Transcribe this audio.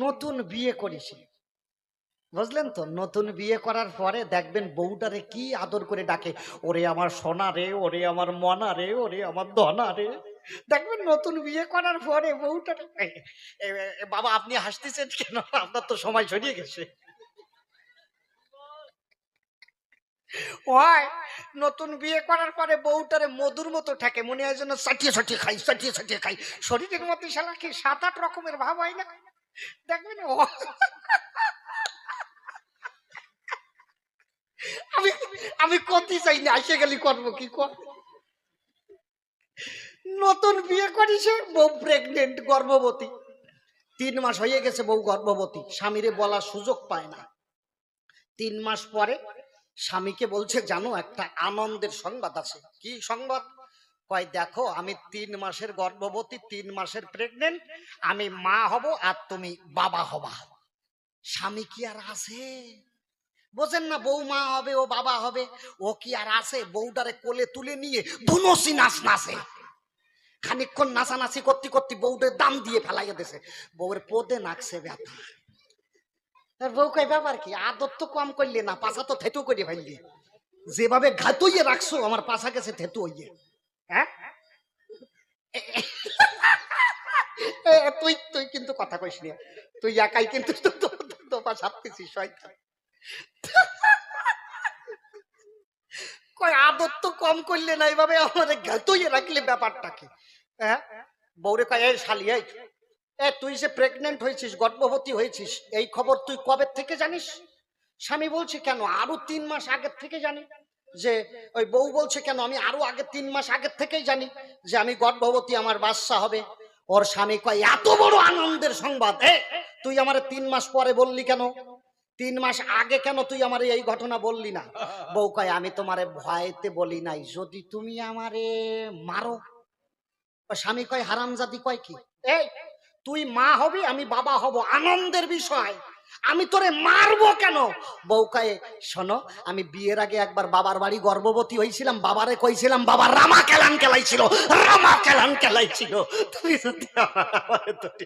নতুন বিয়ে করিস, বুঝলেন তো? নতুন বিয়ে করার পরে দেখবেন বউটারে কি আদর করে ডাকে, ওরে আমার সোনা রে, ওরে আমার মনা রে, ওরে আমার ধনা রে। দেখবেন নতুন বিয়ে করার পরে বউটারে বাবা আপনি হাসতেছেন কেন? আপনার তো সময় ছড়িয়ে গেছে। হয় নতুন বিয়ে করার পরে বউটারে মধুর মতো থাকে, মনে হয় যেন চাটিয়ে চাটিয়ে খাই, চাটিয়ে চাটিয়ে খাই। শরীরের মধ্যে শালা কি 7-8 রকমের ভাব হয় না? দেখবেন আমি আমি করতে চাই না, এসে গেলি করবো কি কর। নতুন বিয়ে করিস, বউ প্রেগনেন্ট, গর্ভবতী, 3 মাস হয়ে গেছে, বউ গর্ভবতী, স্বামীরে বলার সুযোগ পায় না। 3 মাস পরে স্বামীকে বলছে, জানো একটা আনন্দের সংবাদ আছে। কি সংবাদ? কয় দেখো আমি 3 মাসের গর্ভবতী, 3 মাসের প্রেগনেন্ট, আমি মা হব আর তুমি বাবা হবা। স্বামী কি আর আছে? বোঝেন না, বউ মা হবে, ও বাবা হবে, ও কি আর আছে? বউটারে কোলে তুলে নিয়ে ধুনসি নাচ নাচে। খানিকক্ষণ নাচানাচি করতে করতে বউদের দাম দিয়ে ফেলাইয়া দিছে, বউয়ের পদে নাকছে ব্যথা। আর বউ কয় ব্যাপার কি? আদর তো কম করলে না, পাছা তো থেতু করে ফেললি, যেভাবে ঘাতুইয়ে রাখছো আমার পাছা গেছে থেতু হইয়ে। হ্যাঁ তুই তুই কিন্তু কথা কইস না, তুই একাই কিন্তু তোপা ছাপতেছিস শয়তান। কয় আদর তো কম করলে না, এইভাবে আমাদের ঘাতুইয়ে রাখলে ব্যাপারটা কি? হ্যাঁ বউরে কয় এই শালি, এই তুই যে প্রেগনেন্ট হয়েছিস, গর্ভবতী হয়েছিস, এই খবর তুই কবে থেকে জানিস? স্বামী বলছে কেন আরো 3 মাস আগের থেকে জানি। যে ওই বউ বলছে কেন আমি আরো আগে 3 মাস আগের থেকেই জানি যে আমি গর্ভবতী, আমার বাচ্চা হবে। ওর স্বামী কয় এত বড় আনন্দের সংবাদ তুই আমার 3 মাস পরে বললি কেন? 3 মাস আগে কেন তুই আমার এই ঘটনা বললি না? বউ কয় আমি তোমারে ভয়তে বলি নাই, যদি তুমি আমারে মারো। স্বামী কয় হারামজাদি, কয় কি? এই তুই মা হবি, আমি বাবা হব, আনন্দের বিষয়, আমি তোরে মারবো কেন? বউ কয় শোনো, আমি বিয়ের আগে একবার বাবার বাড়ি গর্ভবতী হয়েছিলাম, বাবারে কইছিলাম বাবা রামা কেলান কেলাইছিল, রামা কেলান কেলাইছিল, তুমি যদি আমারে তোরে